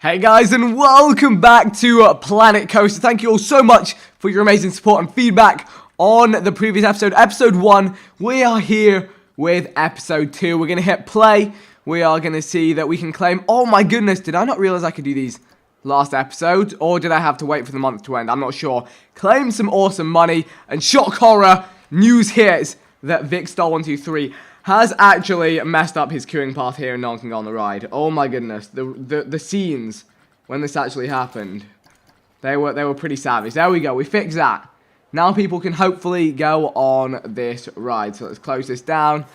Hey guys, and welcome back to Planet Coaster. Thank you all so much for your amazing support and feedback on the previous episode. Episode 1, we are here with episode 2. We're going to hit play. We are going to see that we can claim... Oh my goodness, did I not realize I could do these last episode? Or did I have to wait for the month to end? I'm not sure. Claim some awesome money. And shock horror, news hits that VicStar123 has actually messed up his queuing path here and no one can go on the ride. Oh my goodness, the scenes when this actually happened, they were pretty savage. There we go, we fixed that. Now people can hopefully go on this ride. So let's close this down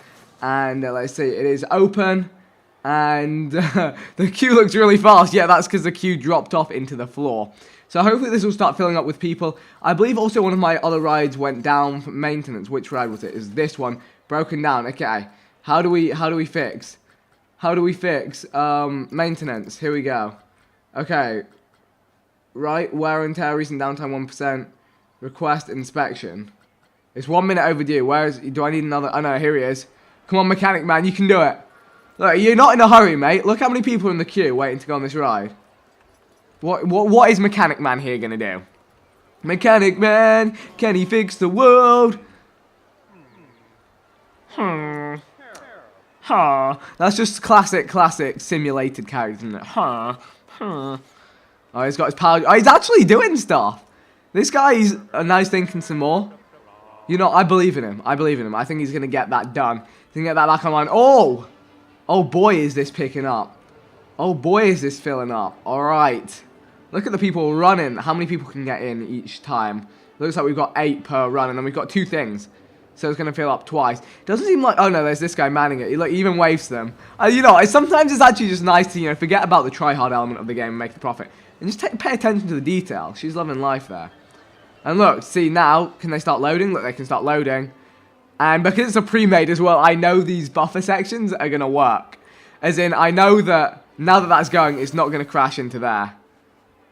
and let's see, it is open and the queue looks really fast. Yeah, that's because the queue dropped off into the floor. So hopefully this will start filling up with people. I believe also one of my other rides went down for maintenance. Which ride was it? Is this one broken down? Okay. How do we fix? Maintenance? Here we go. Okay. Right, wear and tear, recent downtime 1%. Request inspection. It's 1 minute overdue. Do I need another? Oh no, here he is. Come on, mechanic man, you can do it. Look, you're not in a hurry, mate. Look how many people are in the queue waiting to go on this ride. What is Mechanic Man here gonna do? Mechanic Man, can he fix the world? That's just classic simulated character, isn't it? Oh, he's got his power. Oh, he's actually doing stuff. This guy's now he's thinking some more. You know, I believe in him. I think he's gonna get that done. He's gonna get that back online. Oh boy, is this picking up. Oh boy, is this filling up. Alright. Look at the people running. How many people can get in each time? Looks like we've got 8 per run, and then we've got 2 things. So it's going to fill up twice. Doesn't seem like... Oh no, there's this guy manning it. He even waves to them. You know, sometimes it's actually just nice to, forget about the try-hard element of the game and make the profit. And just pay attention to the detail. She's loving life there. And look, see now, can they start loading? Look, they can start loading. And because it's a pre-made as well, I know these buffer sections are going to work. As in, I know that... Now that that's going, it's not going to crash into there.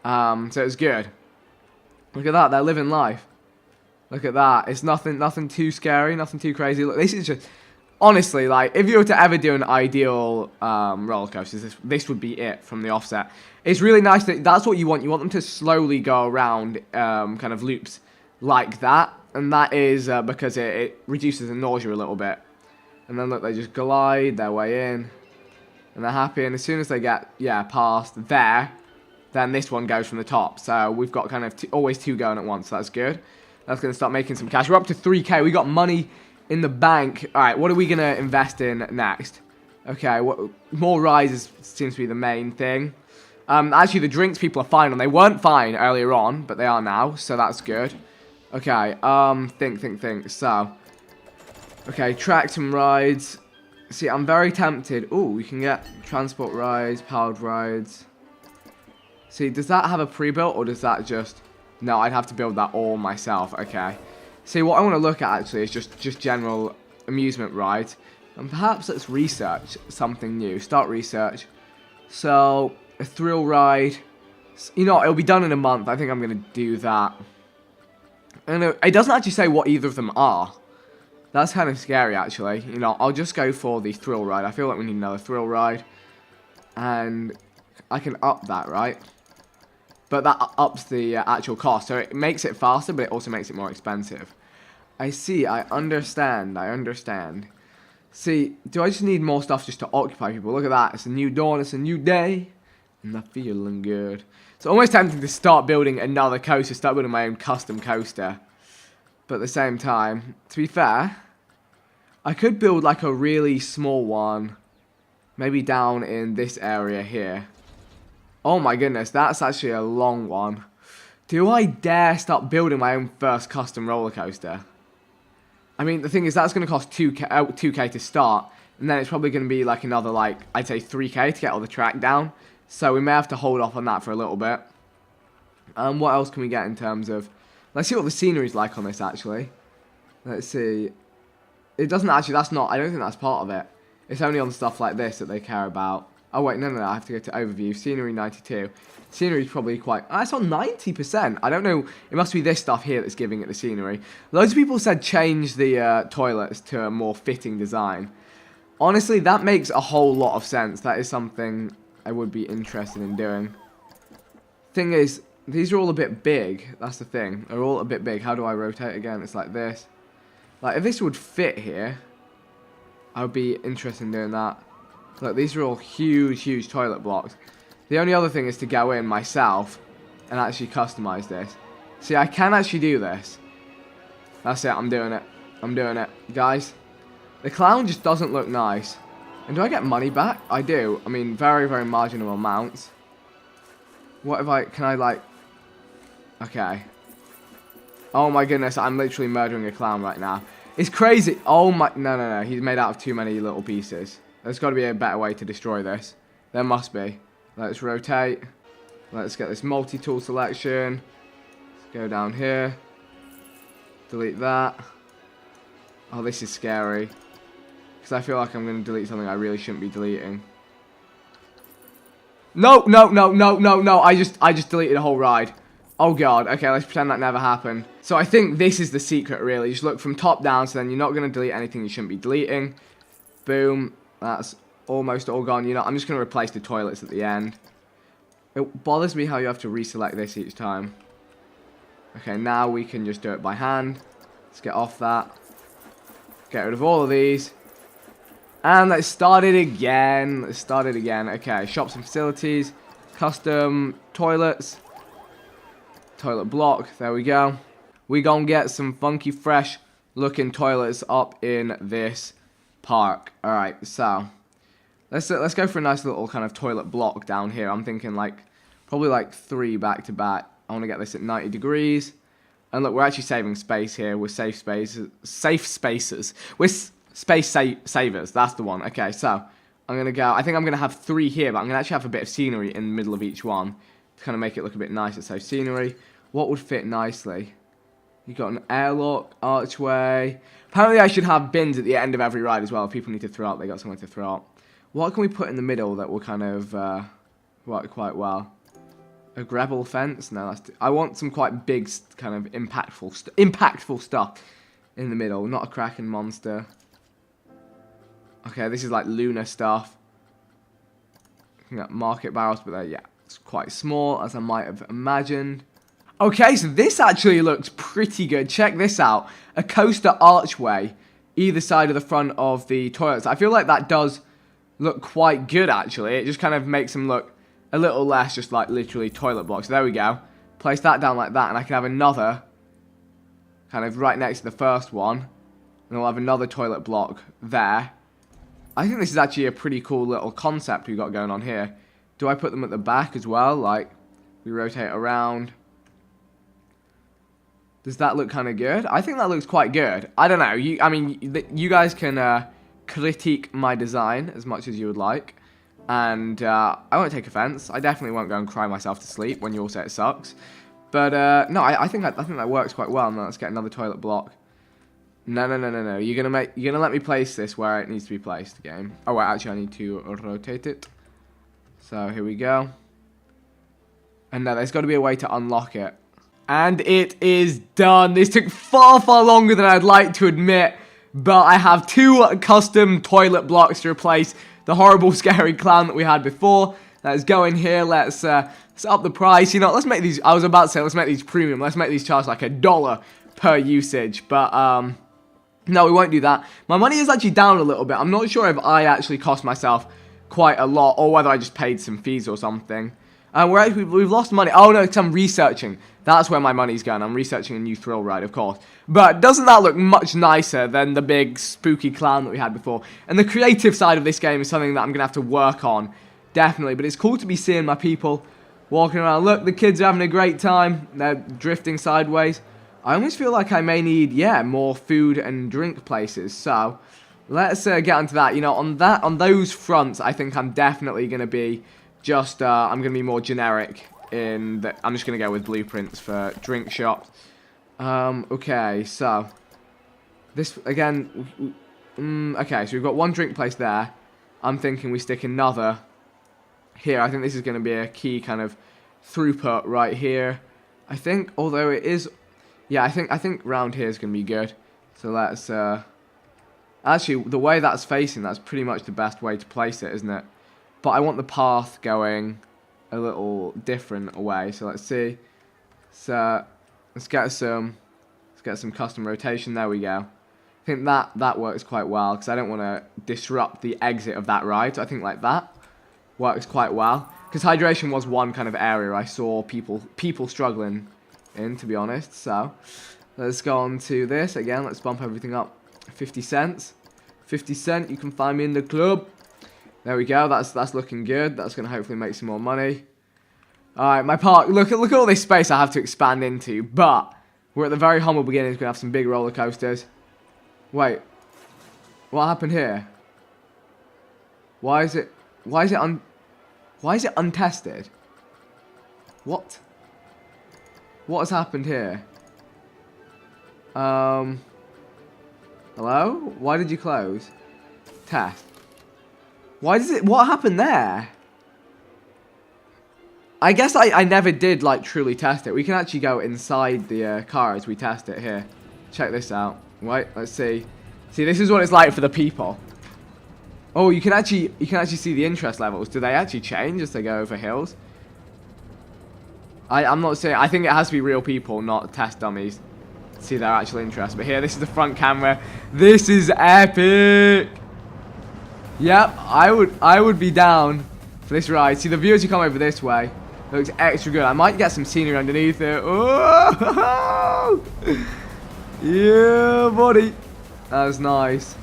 So it's good. Look at that, they're living life. Look at that. It's nothing too scary, nothing too crazy. Look, this is just... Honestly, like, if you were to ever do an ideal roller coaster, this would be it from the offset. It's really nice that that's what you want. You want them to slowly go around kind of loops like that. And that is because it reduces the nausea a little bit. And then look, they just glide their way in. And they're happy, and as soon as they get, past there, then this one goes from the top. So we've got kind of always 2 going at once, so that's good. That's going to start making some cash. We're up to 3K. We got money in the bank. All right, what are we going to invest in next? Okay, more rides seems to be the main thing. Actually, the drinks people are fine on. They weren't fine earlier on, but they are now, so that's good. Okay, think. So, okay, tracks and rides. See, I'm very tempted. Ooh, we can get transport rides, powered rides. See, does that have a pre-built or does that just... No, I'd have to build that all myself. Okay. See, what I want to look at actually is just general amusement rides. And perhaps let's research something new. Start research. So, a thrill ride. You know, it'll be done in a month. I think I'm going to do that. And it doesn't actually say what either of them are. That's kind of scary, actually. You know, I'll just go for the thrill ride. I feel like we need another thrill ride. And I can up that, right? But that ups the actual cost. So it makes it faster, but it also makes it more expensive. I see. I understand. See, do I just need more stuff just to occupy people? Look at that. It's a new dawn. It's a new day. And I'm feeling good. It's almost tempting to start building another coaster. Start building my own custom coaster. But at the same time, to be fair... I could build like a really small one, maybe down in this area here. Oh my goodness, that's actually a long one. Do I dare start building my own first custom roller coaster? I mean, the thing is, that's going to cost 2K to start, and then it's probably going to be like another, like, I'd say 3K to get all the track down. So we may have to hold off on that for a little bit. What else can we get in terms of... Let's see what the scenery's like on this, actually. Let's see... It doesn't actually, I don't think that's part of it. It's only on stuff like this that they care about. Oh wait, no, I have to go to overview. Scenery 92. Scenery's probably quite, it's on 90%. I don't know, it must be this stuff here that's giving it the scenery. Loads of people said change the toilets to a more fitting design. Honestly, that makes a whole lot of sense. That is something I would be interested in doing. Thing is, these are all a bit big. That's the thing. They're all a bit big. How do I rotate again? It's like this. Like, if this would fit here, I would be interested in doing that. Look, these are all huge, huge toilet blocks. The only other thing is to go in myself and actually customize this. See, I can actually do this. That's it. I'm doing it. I'm doing it. Guys, the clown just doesn't look nice. And do I get money back? I do. I mean, very, very marginal amounts. What if I... Can I, like... Okay. Oh, my goodness. I'm literally murdering a clown right now. It's crazy. Oh, my... No, no, no. He's made out of too many little pieces. There's got to be a better way to destroy this. There must be. Let's rotate. Let's get this multi-tool selection. Let's go down here. Delete that. Oh, this is scary. Because I feel like I'm going to delete something I really shouldn't be deleting. No, no, no, no, no, no. I just deleted a whole ride. Oh, God. Okay, let's pretend that never happened. So I think this is the secret, really. Just look from top down, so then you're not going to delete anything you shouldn't be deleting. Boom. That's almost all gone. You know, I'm just going to replace the toilets at the end. It bothers me how you have to reselect this each time. Okay, now we can just do it by hand. Let's get off that. Get rid of all of these. And let's start it again. Let's start it again. Okay, shops and facilities. Custom toilets. Toilet block. There we go. We gonna get some funky, fresh looking toilets up in this park. Alright, so let's go for a nice little kind of toilet block down here. I'm thinking like probably like 3 back to back. I want to get this at 90 degrees. And look, we're actually saving space here. We're safe spaces. We're space savers. That's the one. Okay, so I'm going to go. I think I'm going to have 3 here, but I'm going to actually have a bit of scenery in the middle of each one to kind of make it look a bit nicer. So scenery. What would fit nicely? You got an airlock, archway. Apparently I should have bins at the end of every ride as well. If people need to throw up, they got somewhere to throw up. What can we put in the middle that will kind of work quite well? A gravel fence? No, that's I want some quite big, kind of impactful stuff in the middle. Not a Kraken monster. Okay, this is like lunar stuff. Looking at market barrels, but yeah, it's quite small, as I might have imagined. Okay, so this actually looks pretty good. Check this out. A coaster archway either side of the front of the toilets. I feel like that does look quite good, actually. It just kind of makes them look a little less just like literally toilet blocks. There we go. Place that down like that, and I can have another kind of right next to the first one. And we'll have another toilet block there. I think this is actually a pretty cool little concept we've got going on here. Do I put them at the back as well? Like, we rotate around. Does that look kind of good? I think that looks quite good. I don't know. I mean, you guys can critique my design as much as you would like. And I won't take offense. I definitely won't go and cry myself to sleep when you all say it sucks. But no, I think that works quite well. Now let's get another toilet block. No, no, no, no, no. You're gonna let me place this where it needs to be placed, game. Oh wait, actually I need to rotate it. So here we go. And now there's got to be a way to unlock it. And it is done. This took far, far longer than I'd like to admit. But I have 2 custom toilet blocks to replace the horrible, scary clown that we had before. Let's go in here. Let's up the price. You know, let's make these... I was about to say, let's make these premium. Let's make these charge like $1 per usage. But, no, we won't do that. My money is actually down a little bit. I'm not sure if I actually cost myself quite a lot or whether I just paid some fees or something. We've lost money. Oh, no, because I'm researching. That's where my money's going. I'm researching a new thrill ride, of course. But doesn't that look much nicer than the big spooky clown that we had before? And the creative side of this game is something that I'm going to have to work on, definitely. But it's cool to be seeing my people walking around. Look, the kids are having a great time. They're drifting sideways. I almost feel like I may need, yeah, more food and drink places. So let's get onto that. You know, on those fronts, I think I'm definitely going to be just, I'm going to be more generic in that. I'm just going to go with blueprints for drink shops. Okay, so this, again, okay, so we've got 1 drink place there. I'm thinking we stick another here. I think this is going to be a key kind of throughput right here. I think, although it is, yeah, I think round here is going to be good. So let's, actually, the way that's facing, that's pretty much the best way to place it, isn't it? But I want the path going a little different way. So let's see. So let's get some custom rotation. There we go. I think that works quite well because I don't want to disrupt the exit of that ride. So I think like that works quite well because hydration was one kind of area I saw people struggling in, to be honest. So let's go on to this again. Let's bump everything up 50 cents. 50 cent, you can find me in the club. There we go. That's looking good. That's going to hopefully make some more money. All right, my park. Look at all this space I have to expand into. But we're at the very humble beginnings. We're going to have some big roller coasters. Wait, what happened here? Why is it untested? What has happened here? Hello? Why did you close? Test. What happened there? I guess I never did like truly test it. We can actually go inside the car as we test it here. Check this out. Wait, let's see. See, this is what it's like for the people. Oh, you can actually see the interest levels. Do they actually change as they go over hills? I'm not saying. I think it has to be real people, not test dummies, to see their actual interest. But here, this is the front camera. This is epic. Yep, I would be down for this ride. See, the view as you come over this way looks extra good. I might get some scenery underneath it. Oh! Yeah, buddy. That was nice.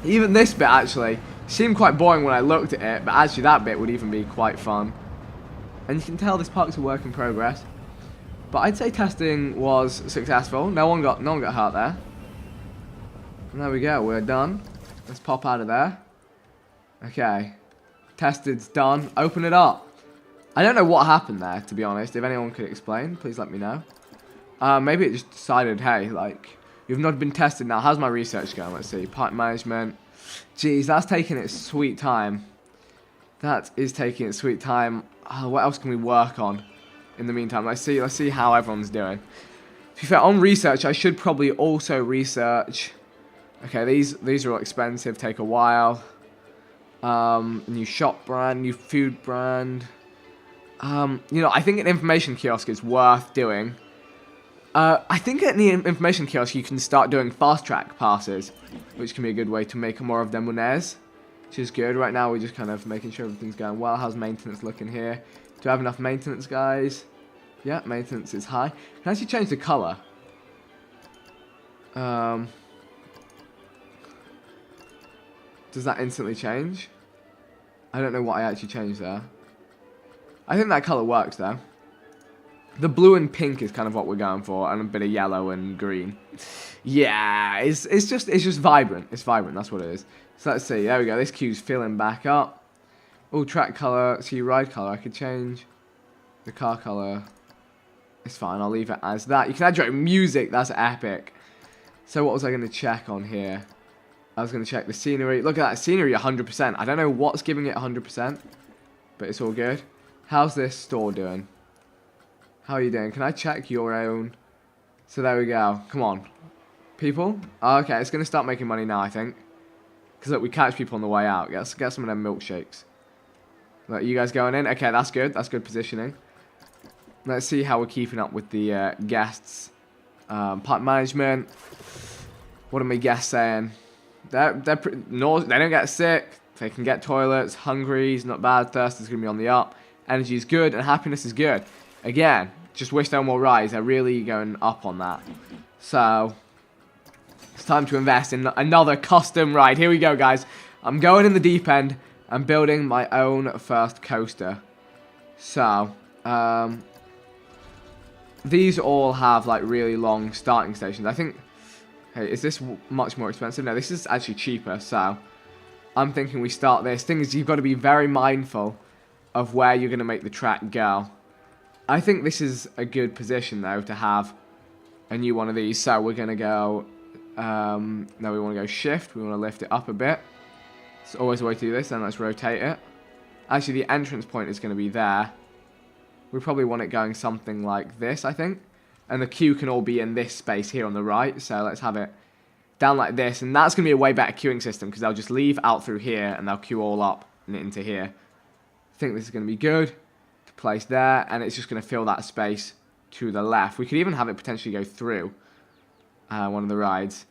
Even this bit actually seemed quite boring when I looked at it, but actually that bit would even be quite fun. And you can tell this park's a work in progress. But I'd say testing was successful. No one got hurt there. And there we go. We're done. Let's pop out of there. Okay. Tested's done. Open it up. I don't know what happened there, to be honest. If anyone could explain, please let me know. Maybe it just decided, hey, like, you've not been tested now. How's my research going? Let's see. Park management. Jeez, that's taking its sweet time. That is taking its sweet time. Oh, what else can we work on in the meantime? Let's see how everyone's doing. To be fair, on research, I should probably also research. Okay, these are all expensive. Take a while. New shop brand, new food brand. You know, I think an information kiosk is worth doing. I think at the information kiosk you can start doing fast track passes, which can be a good way to make more of them winners, which is good. Right now we're just kind of making sure everything's going well. How's maintenance looking here? Do I have enough maintenance, guys? Yeah, maintenance is high. Can I actually change the color? Does that instantly change? I don't know what I actually changed there. I think that color works though. The blue and pink is kind of what we're going for, and a bit of yellow and green. Yeah, it's just vibrant. It's vibrant. That's what it is. So let's see. There we go. This queue's filling back up. Oh, track color. See, ride color. I could change the car color. It's fine. I'll leave it as that. You can add your own music. That's epic. So what was I going to check on here? I was going to check the scenery. Look at that scenery, 100%. I don't know what's giving it 100%, but it's all good. How's this store doing? How are you doing? Can I check your own? So there we go. Come on. People? Oh, okay, it's going to start making money now, I think. Because look, we catch people on the way out. Get some of them milkshakes. Look, you guys going in? Okay, that's good. That's good positioning. Let's see how we're keeping up with the guests. Park management. What are my guests saying? They don't get sick. They can get toilets. Hungry is not bad. Thirst is going to be on the up. Energy is good. And happiness is good. Again, just wish there were more rides. They're really going up on that. So, it's time to invest in another custom ride. Here we go, guys. I'm going in the deep end. I'm building my own first coaster. So, these all have like really long starting stations. I think, hey, is this much more expensive? No, this is actually cheaper. So, I'm thinking we start this. Thing is, you've got to be very mindful of where you're going to make the track go. I think this is a good position, though, to have a new one of these. So we're going to go, no, we want to go shift. We want to lift it up a bit. It's always a way to do this. Then let's rotate it. Actually, the entrance point is going to be there. We probably want it going something like this, I think. And the queue can all be in this space here on the right. So let's have it down like this. And that's going to be a way better queuing system because they'll just leave out through here and they'll queue all up and into here. I think this is going to be good. place there, and it's just going to fill that space to the left. We could even have it potentially go through one of the rides.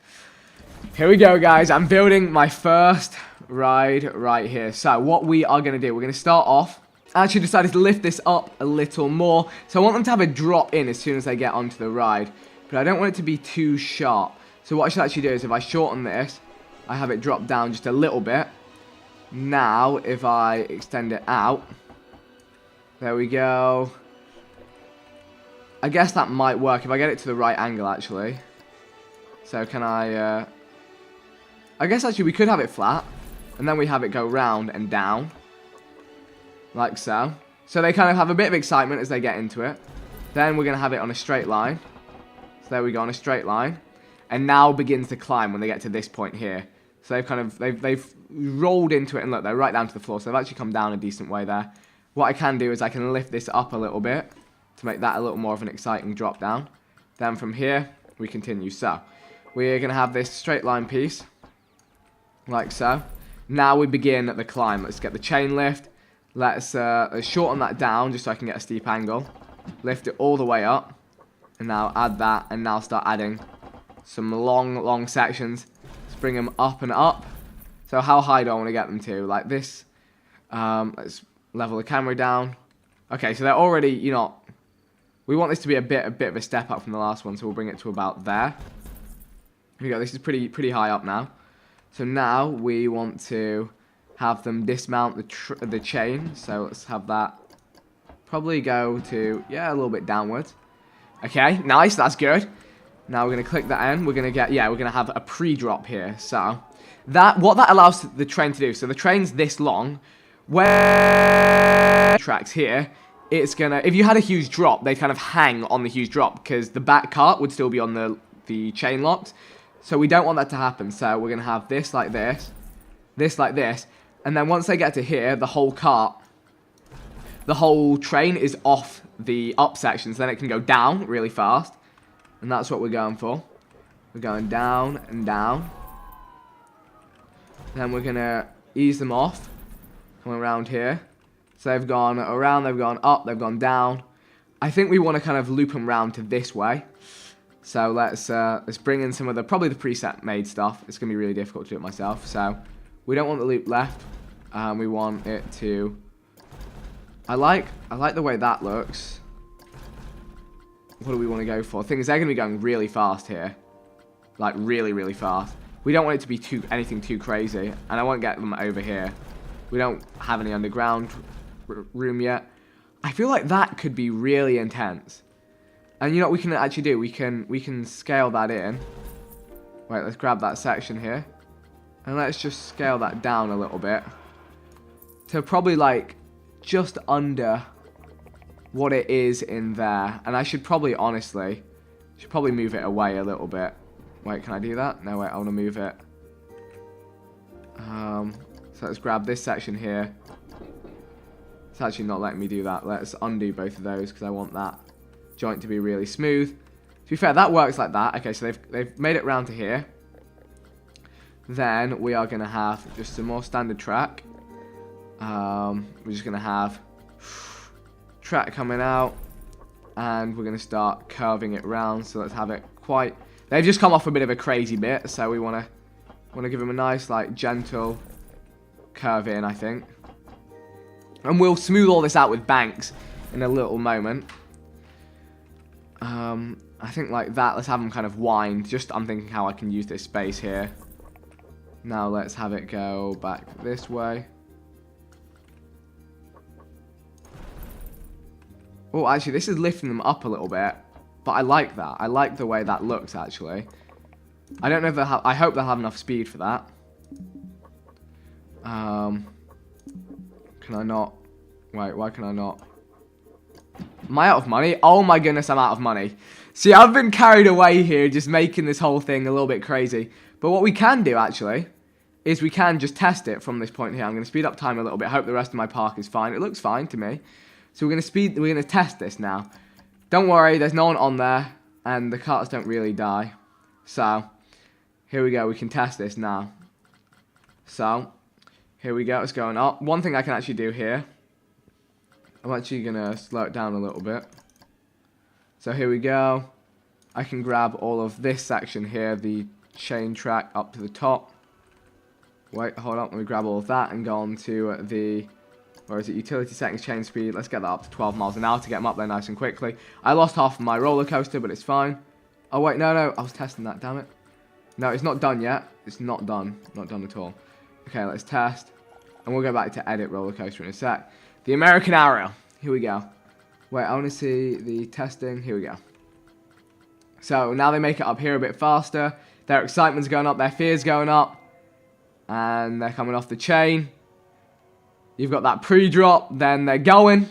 Here we go, guys. I'm building my first ride right here. So what we are going to do, we're going to start off. I actually decided to lift this up a little more. So I want them to have a drop in as soon as they get onto the ride. But I don't want it to be too sharp. So what I should actually do is if I shorten this, I have it drop down just a little bit. Now, if I extend it out, there we go. I guess that might work if I get it to the right angle, actually. So can I guess actually we could have it flat, and then we have it go round and down, like so. So they kind of have a bit of excitement as they get into it. Then we're going to have it on a straight line. So there we go, on a straight line. And now begins to climb when they get to this point here. So they've rolled into it, and look, they're right down to the floor. So they've actually come down a decent way there. What I can do is I can lift this up a little bit to make that a little more of an exciting drop down. Then from here, we continue. So we're going to have this straight line piece, like so. Now we begin the climb. Let's get the chain lift. Let's shorten that down just so I can get a steep angle. Lift it all the way up. And now add that, and now start adding some long sections. Let's bring them up and up. So how high do I want to get them to? Like this. Let's level the camera down. Okay, so they're already, you know, we want this to be a bit of a step up from the last one, so we'll bring it to about there. Here we go. This is pretty high up now. So now we want to have them dismount the chain. So let's have that probably go to, yeah, a little bit downwards. Okay, nice, that's good. Now we're going to click that in. We're going to get, yeah, we're going to have a pre-drop here. So what that allows the train to do, so the train's this long, where tracks here, it's going to, if you had a huge drop, they kind of hang on the huge drop because the back cart would still be on the chain locks. So we don't want that to happen. So we're going to have this like this like this, and then once they get to here, the whole train is off the up sections, then it can go down really fast. And that's what we're going for. We're going down and down. Then we're going to ease them off. Come around here. So they've gone around, they've gone up, they've gone down. I think we want to kind of loop them round to this way. So let's bring in some of probably the preset made stuff. It's going to be really difficult to do it myself. So we don't want the loop left. We want it to... I like the way that looks. What do we want to go for? The thing is, they're going to be going really fast here. Like, really fast. We don't want it to be anything too crazy. And I won't get them over here. We don't have any underground room yet. I feel like that could be really intense. And you know what we can actually do? We can scale that in. Wait, let's grab that section here. And let's just scale that down a little bit. To probably, like, just under what it is in there. And I should probably, honestly, move it away a little bit. Wait, can I do that? No, wait, I want to move it. So let's grab this section here. It's actually not letting me do that. Let's undo both of those because I want that joint to be really smooth. To be fair, that works like that. Okay, so they've made it round to here. Then we are going to have just some more standard track. We're just going to have track coming out, and we're going to start curving it round. So let's have it quite... They've just come off a bit of a crazy bit, so we want to give them a nice, like, gentle curve in, I think. And we'll smooth all this out with banks in a little moment. I think like that. Let's have them kind of wind. I'm thinking how I can use this space here. Now let's have it go back this way. Oh, actually, this is lifting them up a little bit. But I like that. I like the way that looks, actually. I don't know if they'll have... I hope they'll have enough speed for that. Can I not... Wait, why can I not... Am I out of money? Oh my goodness, I'm out of money. See, I've been carried away here, just making this whole thing a little bit crazy. But what we can do, actually, is we can just test it from this point here. I'm going to speed up time a little bit. I hope the rest of my park is fine. It looks fine to me. So we're going to test this now. Don't worry, there's no one on there, and the carts don't really die. So, here we go. We can test this now. So, here we go. It's going up. One thing I can actually do here I'm actually going to slow it down a little bit. So here we go. I can grab all of this section here, the chain track up to the top. Wait, hold on, let me grab all of that and go on to the, where is it, utility settings, chain speed. Let's get that up to 12 miles an hour to get them up there nice and quickly. I lost half of my roller coaster, but it's fine. Oh wait, no, I was testing that, damn it. No, it's not done yet. It's not done. Not done at all. Okay, let's test. And we'll go back to edit roller coaster in a sec. The American Arrow. Here we go. Wait, I want to see the testing. Here we go. So now they make it up here a bit faster. Their excitement's going up, their fear's going up. And they're coming off the chain. You've got that pre-drop, then they're going.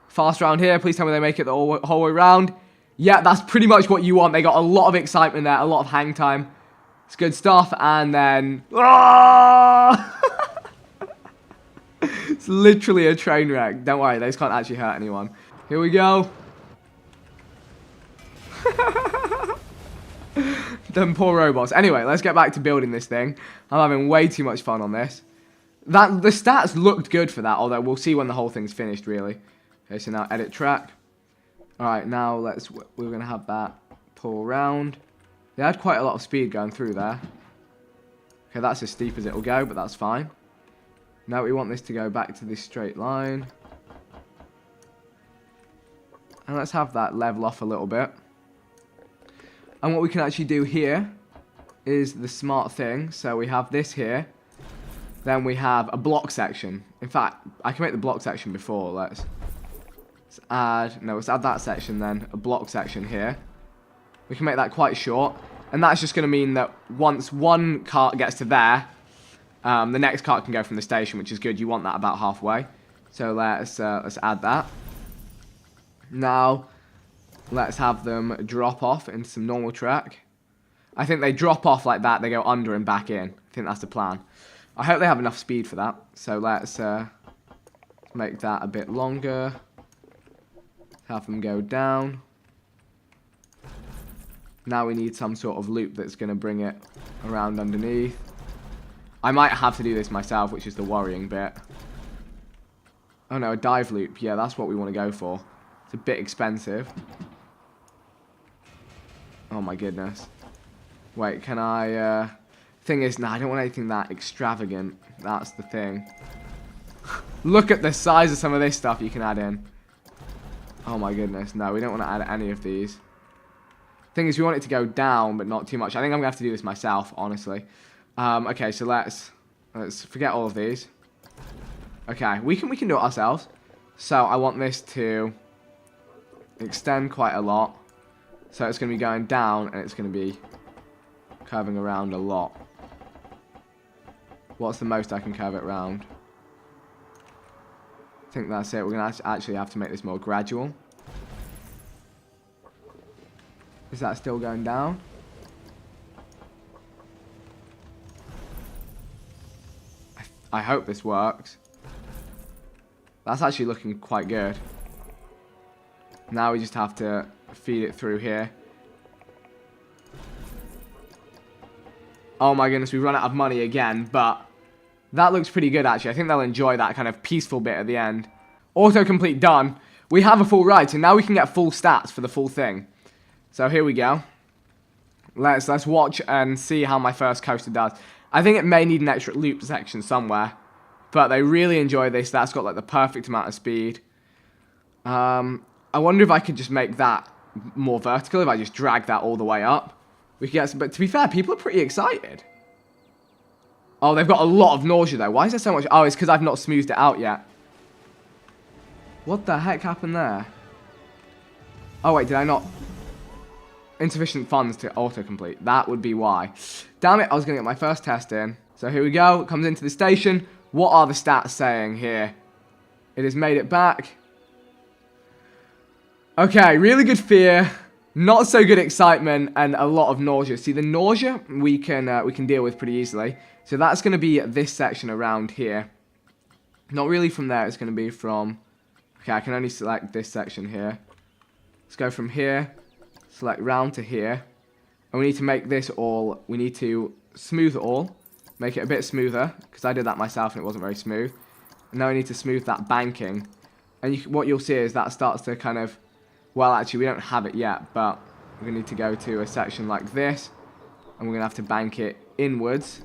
Fast round here, please tell me they make it the whole way round. Yeah, that's pretty much what you want. They got a lot of excitement there, a lot of hang time. It's good stuff, and then... It's literally a train wreck. Don't worry, those can't actually hurt anyone. Here we go. Them poor robots. Anyway, let's get back to building this thing. I'm having way too much fun on this. The stats looked good for that, although we'll see when the whole thing's finished, really. Okay, so now edit track. Alright, now we're going to have that pull around. They had quite a lot of speed going through there. Okay, that's as steep as it'll go, but that's fine. Now we want this to go back to this straight line. And let's have that level off a little bit. And what we can actually do here is the smart thing. So we have this here. Then we have a block section. In fact, I can make the block section before. Let's add that section then. A block section here. We can make that quite short. And that's just going to mean that once one cart gets to there, the next cart can go from the station, which is good. You want that about halfway. So let's add that. Now, let's have them drop off into some normal track. I think they drop off like that. They go under and back in. I think that's the plan. I hope they have enough speed for that. So let's make that a bit longer. Have them go down. Now we need some sort of loop that's going to bring it around underneath. I might have to do this myself, which is the worrying bit. Oh no, a dive loop. Yeah, that's what we want to go for. It's a bit expensive. Oh my goodness. Wait, can I... Thing is, I don't want anything that extravagant. That's the thing. Look at the size of some of this stuff you can add in. Oh my goodness. No, we don't want to add any of these. Thing is, we want it to go down, but not too much. I think I'm going to have to do this myself, honestly. Okay, so let's forget all of these. Okay, we can do it ourselves. So I want this to extend quite a lot. So it's going to be going down, and it's going to be curving around a lot. What's the most I can curve it around? I think that's it. We're going to actually have to make this more gradual. Is that still going down? I hope this works. That's actually looking quite good. Now we just have to feed it through here. Oh my goodness, we've run out of money again, but that looks pretty good actually. I think they'll enjoy that kind of peaceful bit at the end. Autocomplete done. We have a full ride, so now we can get full stats for the full thing. So here we go. Let's watch and see how my first coaster does. I think it may need an extra loop section somewhere, but they really enjoy this. That's got like the perfect amount of speed. I wonder if I could just make that more vertical, if I just drag that all the way up. We could get some, but to be fair, people are pretty excited. Oh, they've got a lot of nausea though. Why is there so much? Oh, it's because I've not smoothed it out yet. What the heck happened there? Oh wait, did I not? Insufficient funds to autocomplete. That would be why. Damn it, I was going to get my first test in. So here we go. It comes into the station. What are the stats saying here? It has made it back. Okay, really good fear. Not so good excitement and a lot of nausea. See, the nausea we can deal with pretty easily. So that's going to be this section around here. Not really from there. It's going to be from... Okay, I can only select this section here. Let's go from here. Select round to here. And we need to make this all... We need to smooth it all. Make it a bit smoother. Because I did that myself and it wasn't very smooth. And now we need to smooth that banking. And what you'll see is that starts to kind of, well, actually, we don't have it yet, but we're going to need to go to a section like this, and we're going to have to bank it inwards.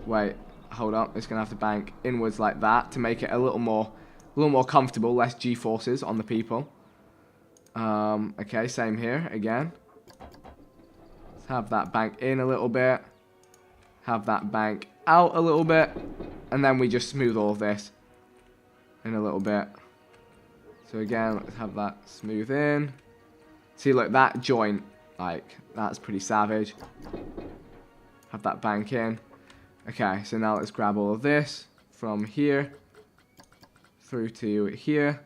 Wait, hold up. It's going to have to bank inwards like that to make it a little more comfortable, less G-forces on the people. Okay, same here again. Let's have that bank in a little bit. Have that bank out a little bit. And then we just smooth all of this in a little bit. So again, let's have that smooth in. See, look, that joint, like, that's pretty savage. Have that bank in. Okay, so now let's grab all of this from here through to here.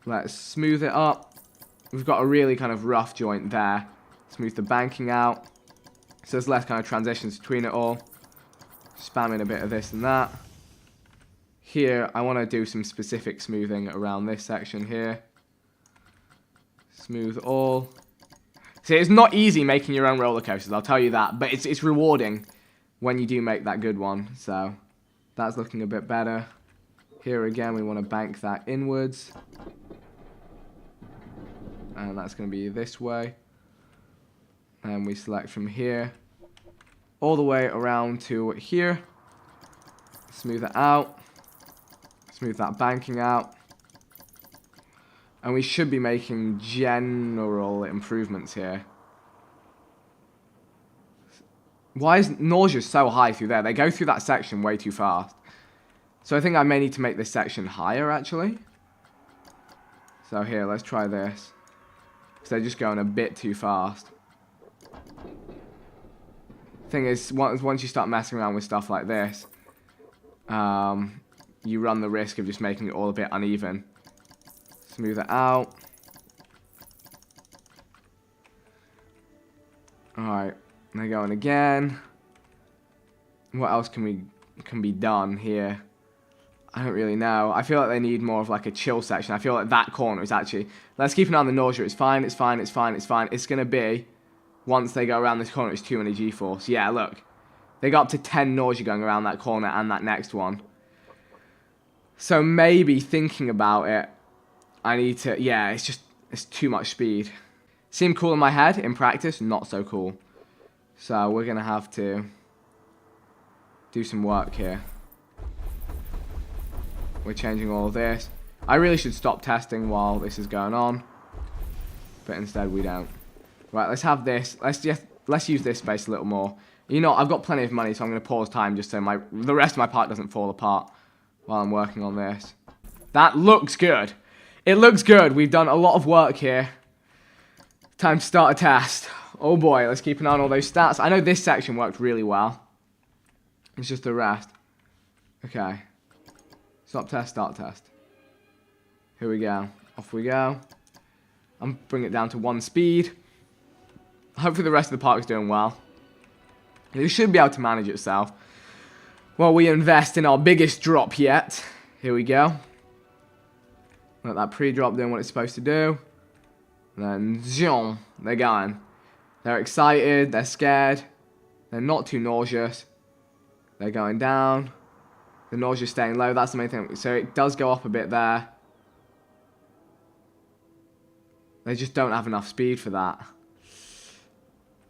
Let's smooth it up. We've got a really kind of rough joint there. Smooth the banking out. So there's less kind of transitions between it all. Spamming a bit of this and that. Here, I want to do some specific smoothing around this section here. Smooth all. See, it's not easy making your own roller coasters, I'll tell you that. But it's rewarding when you do make that good one. So that's looking a bit better. Here again, we want to bank that inwards. And that's going to be this way. And we select from here all the way around to here. Smooth it out. Smooth that banking out. And we should be making general improvements here. Why is nausea so high through there? They go through that section way too fast. So I think I may need to make this section higher, actually. So here, let's try this. Because they're just going a bit too fast. Thing is, once you start messing around with stuff like this, you run the risk of just making it all a bit uneven. Smooth it out. Alright, they're going again. What else can be done here? I don't really know. I feel like they need more of like a chill section. I feel like that corner is actually... Let's keep an eye on the nausea. It's fine, it's fine, it's fine, it's fine. It's going to be... Once they go around this corner, it's too many G-force. Yeah, look. They got up to 10 nausea going around that corner and that next one. So maybe thinking about it, I need to... Yeah, it's too much speed. Seemed cool in my head. In practice, not so cool. So we're going to have to do some work here. We're changing all of this. I really should stop testing while this is going on. But instead we don't. Right, let's have this. Let's use this space a little more. You know, I've got plenty of money, so I'm going to pause time just so the rest of my part doesn't fall apart while I'm working on this. That looks good. It looks good. We've done a lot of work here. Time to start a test. Oh boy, let's keep an eye on all those stats. I know this section worked really well. It's just the rest. Okay. Stop test, start test. Here we go. Off we go. I'm bringing it down to 1 speed. Hopefully the rest of the park is doing well. It should be able to manage itself. While we invest in our biggest drop yet. Here we go. Let that pre-drop doing what it's supposed to do. And then, zoom, they're going. They're excited, they're scared. They're not too nauseous. They're going down. The nausea's staying low, that's the main thing. So it does go up a bit there. They just don't have enough speed for that.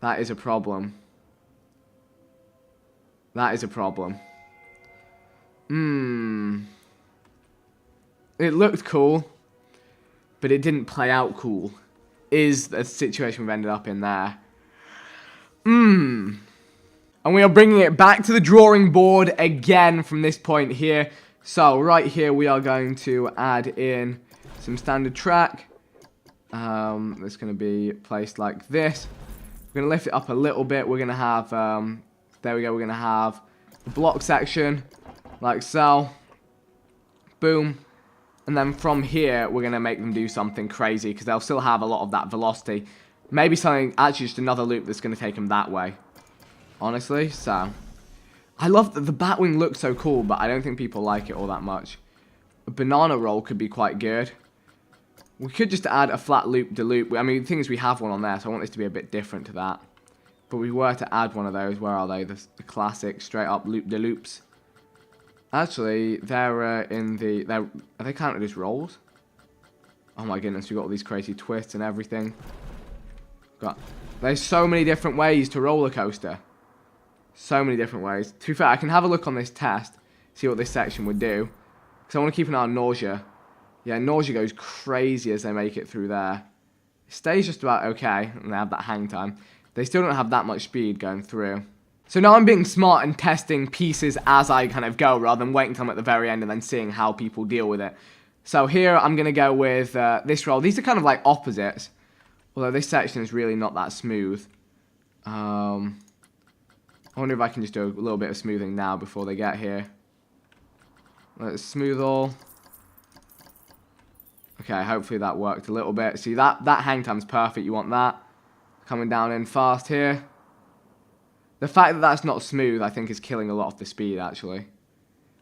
That is a problem. That is a problem. It looked cool, but it didn't play out cool. Is the situation we've ended up in there. And we are bringing it back to the drawing board again from this point here. So right here we are going to add in some standard track. That's going to be placed like this. We're going to lift it up a little bit. We're going to have, there we go, we're going to have the block section, like so. Boom. And then from here, we're going to make them do something crazy, because they'll still have a lot of that velocity. Maybe something, actually just another loop that's going to take them that way. Honestly, so. I love that the Batwing looks so cool, but I don't think people like it all that much. A banana roll could be quite good. We could just add a flat loop-de-loop. I mean, the thing is we have one on there, so I want this to be a bit different to that. But we were to add one of those. Where are they? The classic straight-up loop-de-loops. Actually, they're in the... Are they counted as rolls? Oh my goodness, we've got all these crazy twists and everything. There's so many different ways to roller coaster. So many different ways. To be fair, I can have a look on this test, see what this section would do. Because I want to keep an eye on nausea. Yeah, nausea goes crazy as they make it through there. It stays just about okay, and they have that hang time. They still don't have that much speed going through. So now I'm being smart and testing pieces as I kind of go, rather than waiting until I'm at the very end and then seeing how people deal with it. So here I'm going to go with this roll. These are kind of like opposites. Although this section is really not that smooth. I wonder if I can just do a little bit of smoothing now before they get here. Let's smooth all. Okay, hopefully that worked a little bit. See, that hang time's perfect. You want that. Coming down in fast here. The fact that that's not smooth, I think, is killing a lot of the speed, actually.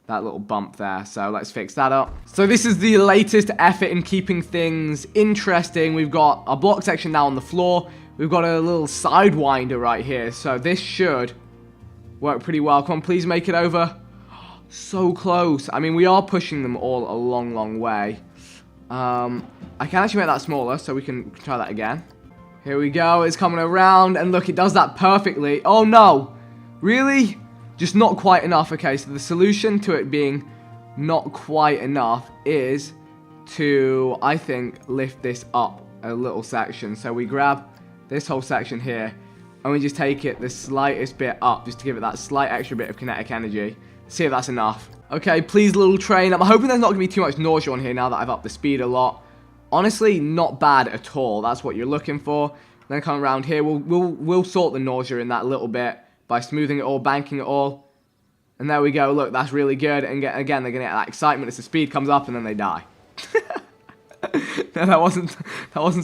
That little bump there. So let's fix that up. So this is the latest effort in keeping things interesting. We've got our block section now on the floor. We've got a little sidewinder right here. So this should work pretty well. Come on, please make it over. So close. I mean, we are pushing them all a long, long way. I can actually make that smaller, so we can try that again. Here we go. It's coming around, and look, it does that perfectly. Oh, no. Really? Just not quite enough. Okay, so the solution to it being not quite enough is to, I think, lift this up a little section. So we grab this whole section here, and we just take it the slightest bit up, just to give it that slight extra bit of kinetic energy. See if that's enough. Okay, please, little train. I'm hoping there's not going to be too much nausea on here now that I've upped the speed a lot. Honestly, not bad at all. That's what you're looking for. Then come around here. We'll sort the nausea in that little bit by smoothing it all, banking it all. And there we go. Look, that's really good. And again, they're going to get that excitement as the speed comes up, and then they die. No, that wasn't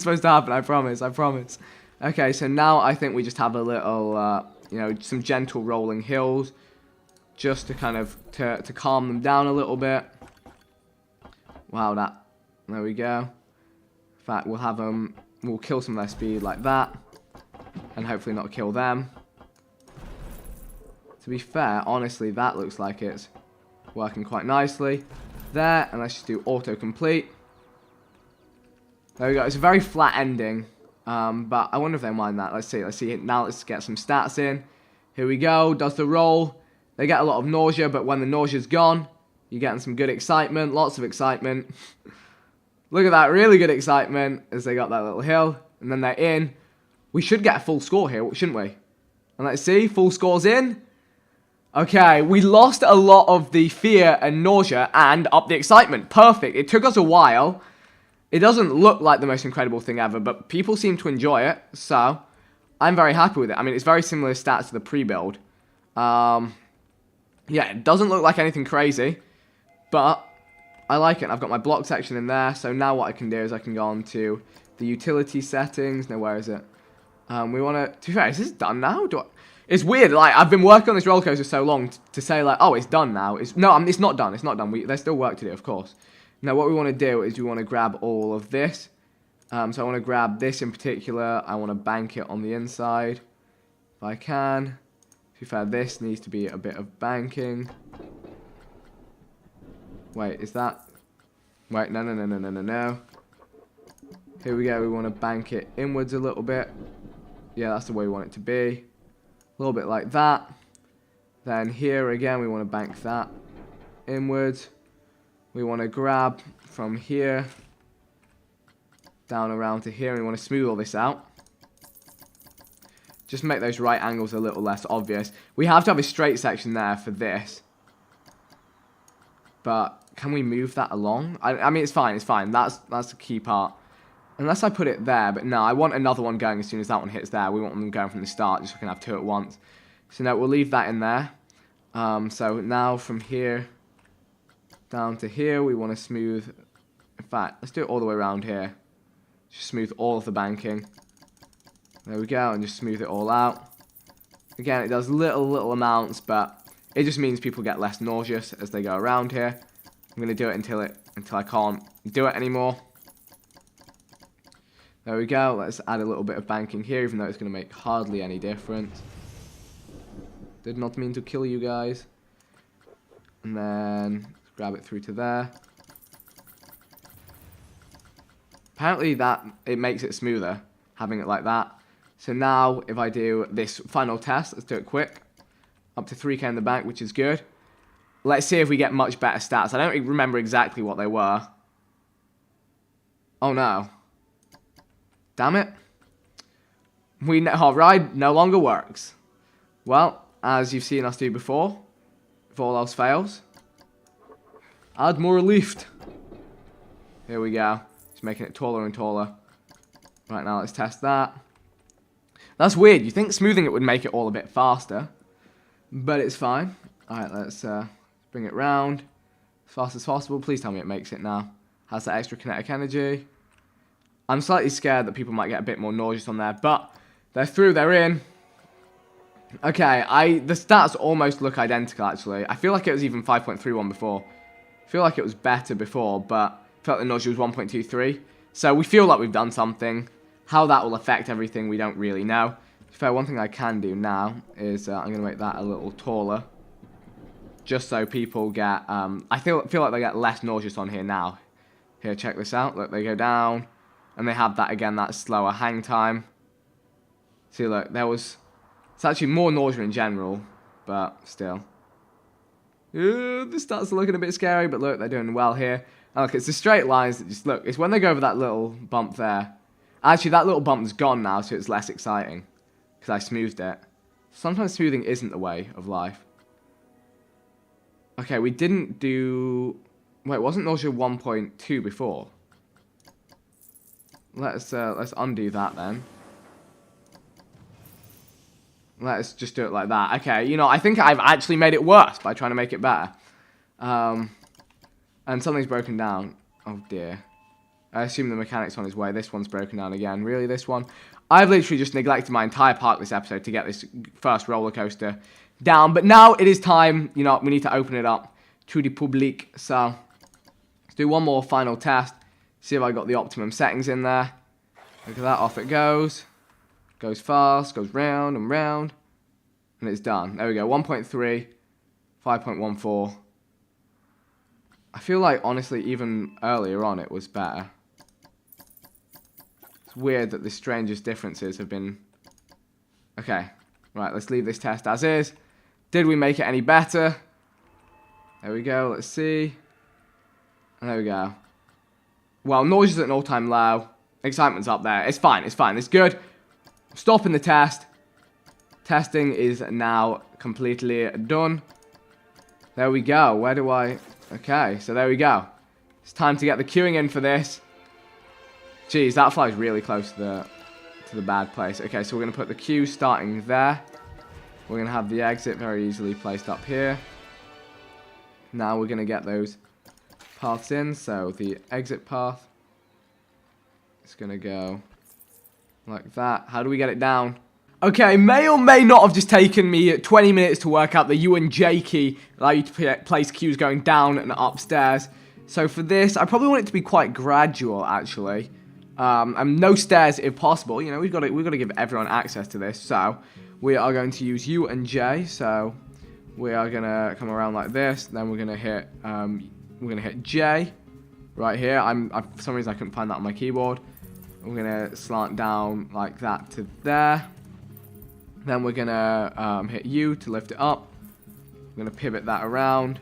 supposed to happen. I promise. I promise. Okay, so now I think we just have a little, you know, some gentle rolling hills, just to kind of to calm them down a little bit. Wow, there we go. In fact, we'll have them. We'll kill some of their speed like that, and hopefully not kill them. To be fair, honestly, that looks like it's working quite nicely. There, and let's just do autocomplete. There we go. It's a very flat ending, but I wonder if they mind that. Let's see. Now let's get some stats in. Here we go. Does the roll. They get a lot of nausea, but when the nausea's gone, you're getting some good excitement. Lots of excitement. Look at that. Really good excitement as they got that little hill. And then they're in. We should get a full score here, shouldn't we? And let's see. Full score's in. Okay, we lost a lot of the fear and nausea and up the excitement. Perfect. It took us a while. It doesn't look like the most incredible thing ever, but people seem to enjoy it, so I'm very happy with it. I mean, it's very similar stats to the pre-build. Yeah, it doesn't look like anything crazy, but I like it. I've got my block section in there, so now what I can do is I can go on to the utility settings. No, where is it? We want to be fair, is this done now? It's weird, like, I've been working on this roller coaster so long to say, like, oh, it's done now. No, it's not done. It's not done. There's still work to do, of course. Now, what we want to do is we want to grab all of this. So I want to grab this in particular. I want to bank it on the inside, if I can. To be fair, this needs to be a bit of banking. Wait, is that... Wait, no. Here we go. We want to bank it inwards a little bit. Yeah, that's the way we want it to be. A little bit like that. Then here again, we want to bank that inwards. We want to grab from here down around to here, and we want to smooth all this out. Just make those right angles a little less obvious. We have to have a straight section there for this. But can we move that along? I mean, it's fine. That's the key part. Unless I put it there, but no, I want another one going as soon as that one hits there. We want them going from the start, just so we can have two at once. So no, we'll leave that in there. So now from here down to here, we want to smooth. In fact, let's do it all the way around here. Just smooth all of the banking. There we go, and just smooth it all out. Again, it does little amounts, but it just means people get less nauseous as they go around here. I'm gonna do it until I can't do it anymore. There we go. Let's add a little bit of banking here, even though it's going to make hardly any difference. Did not mean to kill you guys. And then grab it through to there. Apparently it makes it smoother, having it like that. So now, if I do this final test, let's do it quick. Up to 3k in the bank, which is good. Let's see if we get much better stats. I don't remember exactly what they were. Oh no. Damn it. Our ride no longer works. Well, as you've seen us do before, if all else fails, add more lift. Here we go. Just making it taller and taller. Right, now let's test that. That's weird. You think smoothing it would make it all a bit faster, but it's fine. Alright, let's bring it round as fast as possible. Please tell me it makes it now. Has that extra kinetic energy. I'm slightly scared that people might get a bit more nauseous on there, but they're through, they're in. Okay, the stats almost look identical, actually. I feel like it was even 5.31 before. I feel like it was better before, but I felt the nausea was 1.23. So we feel like we've done something. How that will affect everything, we don't really know. So one thing I can do now is I'm going to make that a little taller. Just so people get... I feel like they get less nauseous on here now. Here, check this out. Look, they go down. And they have that again, that slower hang time. See, look, it's actually more nausea in general, but still. The stats are looking a bit scary, but look, they're doing well here. And look, it's the straight lines that just look. It's when they go over that little bump there. Actually, that little bump's gone now, so it's less exciting. Because I smoothed it. Sometimes smoothing isn't the way of life. Okay, we didn't do... Wait, wasn't nausea 1.2 before? Let's undo that then. Let's just do it like that. Okay, you know, I think I've actually made it worse by trying to make it better. And something's broken down. Oh dear. I assume the mechanic's on his way. This one's broken down again. Really, this one? I've literally just neglected my entire park this episode to get this first roller coaster down. But now it is time, you know, we need to open it up to the public. So, let's do one more final test. See if I got the optimum settings in there. Look at that, off it goes. Goes fast, goes round and round. And it's done. There we go, 1.3, 5.14. I feel like, honestly, even earlier on it was better. It's weird that the strangest differences have been... Okay, right, let's leave this test as is. Did we make it any better? There we go, let's see. And there we go. Well, noise is at an all-time low. Excitement's up there. It's fine, it's fine, it's good. Stopping the test. Testing is now completely done. There we go. Where do I... Okay, so there we go. It's time to get the queuing in for this. Jeez, that flies really close to the bad place. Okay, so we're going to put the queue starting there. We're going to have the exit very easily placed up here. Now we're going to get those paths in. So the exit path is going to go like that. How do we get it down? Okay, may or may not have just taken me 20 minutes to work out the U and J key, allow you to place queues going down and upstairs. So for this, I probably want it to be quite gradual, actually. And no stairs if possible. You know, we've got to give everyone access to this. So we are going to use U and J. So we are gonna come around like this. Then we're gonna hit J right here. For some reason I couldn't find that on my keyboard. We're gonna slant down like that to there. Then we're gonna hit U to lift it up. We're gonna pivot that around,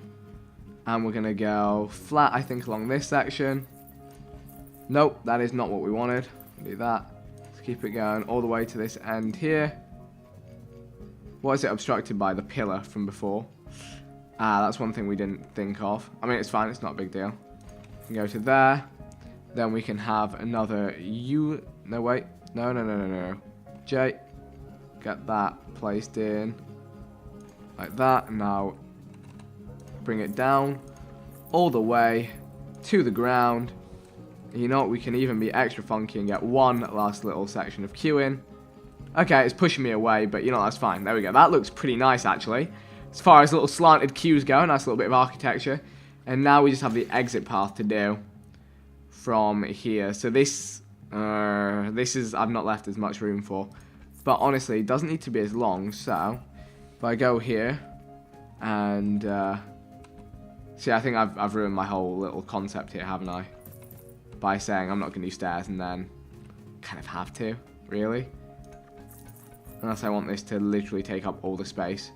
and we're gonna go flat, I think, along this section. Nope, that is not what we wanted. Do that. Let's keep it going all the way to this end here. What is it obstructed by? The pillar from before. That's one thing we didn't think of. I mean, it's fine. It's not a big deal. We can go to there. Then we can have another U. No, wait. No. J. Get that placed in like that. Now bring it down all the way to the ground. You know what? We can even be extra funky and get one last little section of queuing. Okay, it's pushing me away, but you know, that's fine. There we go. That looks pretty nice, actually. As far as little slanted queues go, nice little bit of architecture. And now we just have the exit path to do from here. So this is, I've not left as much room for. But honestly, it doesn't need to be as long. So if I go here and See, I think I've ruined my whole little concept here, haven't I? By saying I'm not going to do stairs and then kind of have to, really. Unless I want this to literally take up all the space.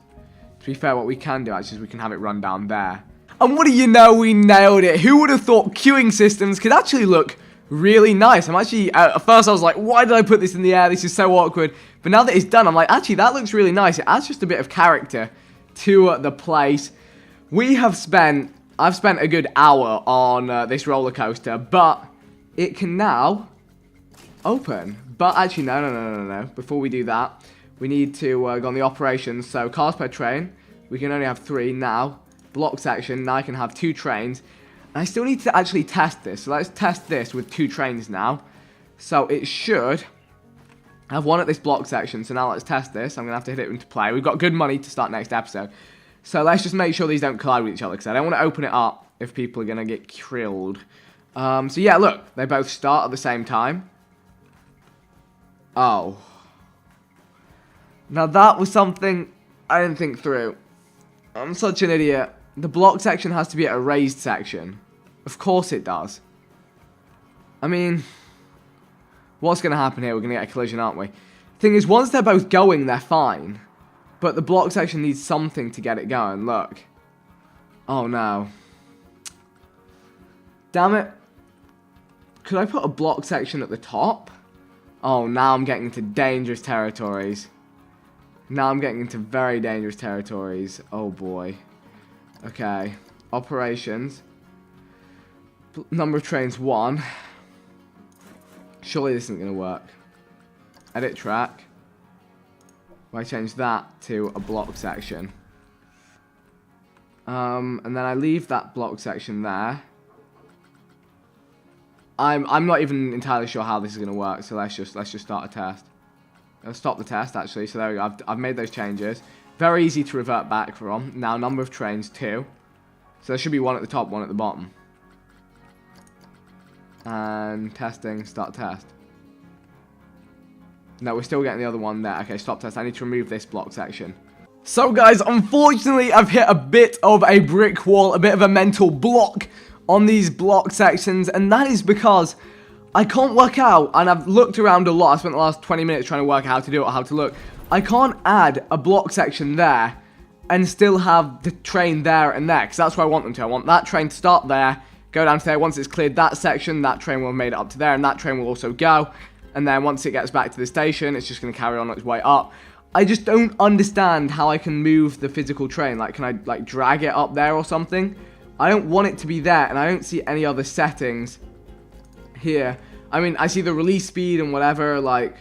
To be fair, what we can do actually is we can have it run down there. And what do you know, we nailed it. Who would have thought queuing systems could actually look really nice? I'm actually, at first I was like, why did I put this in the air? This is so awkward. But now that it's done, I'm like, actually, that looks really nice. It adds just a bit of character to the place. I've spent a good hour on this roller coaster, but it can now open. But actually, no. Before we do that, we need to go on the operations. So cars per train, we can only have 3 now. Block section, now I can have 2 trains. And I still need to actually test this. So let's test this with 2 trains now. So it should have 1 at this block section. So now let's test this. I'm going to have to hit it into play. We've got good money to start next episode. So let's just make sure these don't collide with each other, because I don't want to open it up if people are going to get killed. So yeah, look. They both start at the same time. Oh. Now that was something I didn't think through. I'm such an idiot. The block section has to be at a raised section. Of course it does. I mean, what's going to happen here? We're going to get a collision, aren't we? Thing is, once they're both going, they're fine. But the block section needs something to get it going. Look. Oh, no. Damn it. Could I put a block section at the top? Oh, now I'm getting into dangerous territories. Now I'm getting into very dangerous territories. Oh, boy. Okay. Operations. Number of trains, 1. Surely this isn't going to work. Edit track. I change that to a block section. And then I leave that block section there. I'm not even entirely sure how this is going to work, so let's just start a test. Let's stop the test, actually. So there we go. I've made those changes. Very easy to revert back from. Now, number of trains, 2. So there should be 1 at the top, 1 at the bottom. And testing, start test. No, we're still getting the other one there. Okay, stop test. I need to remove this block section. So, guys, unfortunately, I've hit a bit of a brick wall, a bit of a mental block on these block sections. And that is because I can't work out, and I've looked around a lot. I spent the last 20 minutes trying to work out how to do it or how to look. I can't add a block section there and still have the train there and there, because that's where I want them to. I want that train to start there, go down to there. Once it's cleared that section, that train will have made it up to there, and that train will also go. And then once it gets back to the station, it's just going to carry on its way up. I just don't understand how I can move the physical train. Like, can I, like, drag it up there or something? I don't want it to be there, and I don't see any other settings here. I mean, I see the release speed and whatever, like,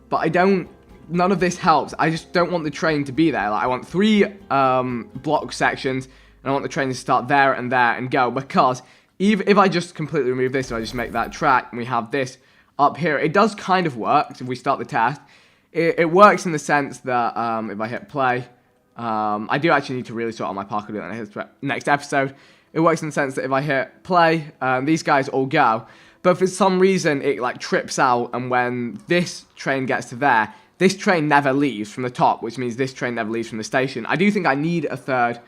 but I don't, none of this helps. I just don't want the train to be there. Like, I want 3 block sections, and I want the train to start there and go, because even if I just completely remove this, so I just make that track, and we have this up here, it does kind of work. If we start the test, it works in the sense that if I hit play, I do actually need to really sort out my parkour in the next episode. It works in the sense that if I hit play, these guys all go. But for some reason, it like trips out, and when this train gets to there, this train never leaves from the top, which means this train never leaves from the station. I do think I need a 3rd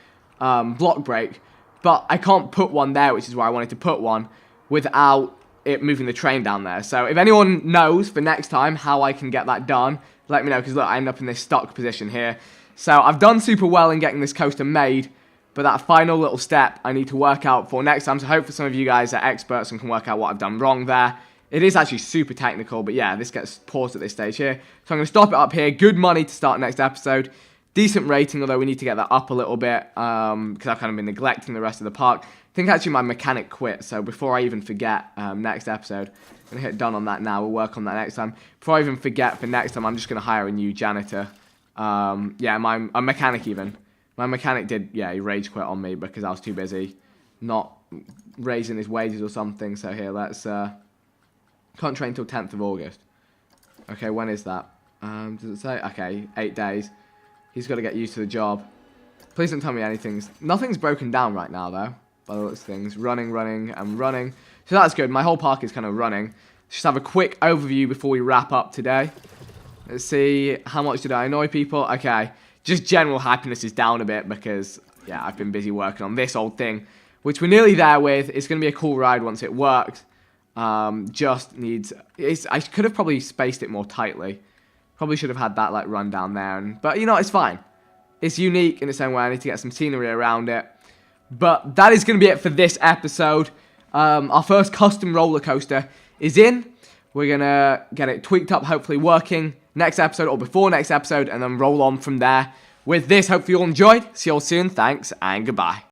block break, but I can't put one there, which is where I wanted to put one, without it moving the train down there. So if anyone knows for next time how I can get that done, let me know, because look, I end up in this stuck position here. So I've done super well in getting this coaster made, but that final little step I need to work out for next time. So hopefully some of you guys are experts and can work out what I've done wrong there. It is actually super technical, but yeah, this gets paused at this stage here. So I'm going to stop it up here. Good money to start next episode. Decent rating, although we need to get that up a little bit, because I've kind of been neglecting the rest of the park. I think actually my mechanic quit, so before I even forget next episode, I'm going to hit done on that now. We'll work on that next time. Before I even forget for next time, I'm just going to hire a new janitor. Yeah, a mechanic even. My mechanic did, yeah, he rage quit on me because I was too busy not raising his wages or something. So here, let's, can't train until 10th of August. Okay, when is that? Does it say? Okay, 8 days. He's got to get used to the job. Please don't tell me nothing's broken down right now, though, by the looks of things. Running, and running. So that's good. My whole park is kind of running. Let's just have a quick overview before we wrap up today. Let's see, how much did I annoy people? Okay, just general happiness is down a bit because yeah, I've been busy working on this old thing, which we're nearly there with. It's going to be a cool ride once it works. Just needs... I could have probably spaced it more tightly. Probably should have had that, like, run down there. But, you know, it's fine. It's unique in its own way. I need to get some scenery around it. But that is going to be it for this episode. Our first custom roller coaster is in. We're going to get it tweaked up, hopefully working next episode or before next episode, and then roll on from there with this. Hopefully you all enjoyed. See you all soon. Thanks, and goodbye.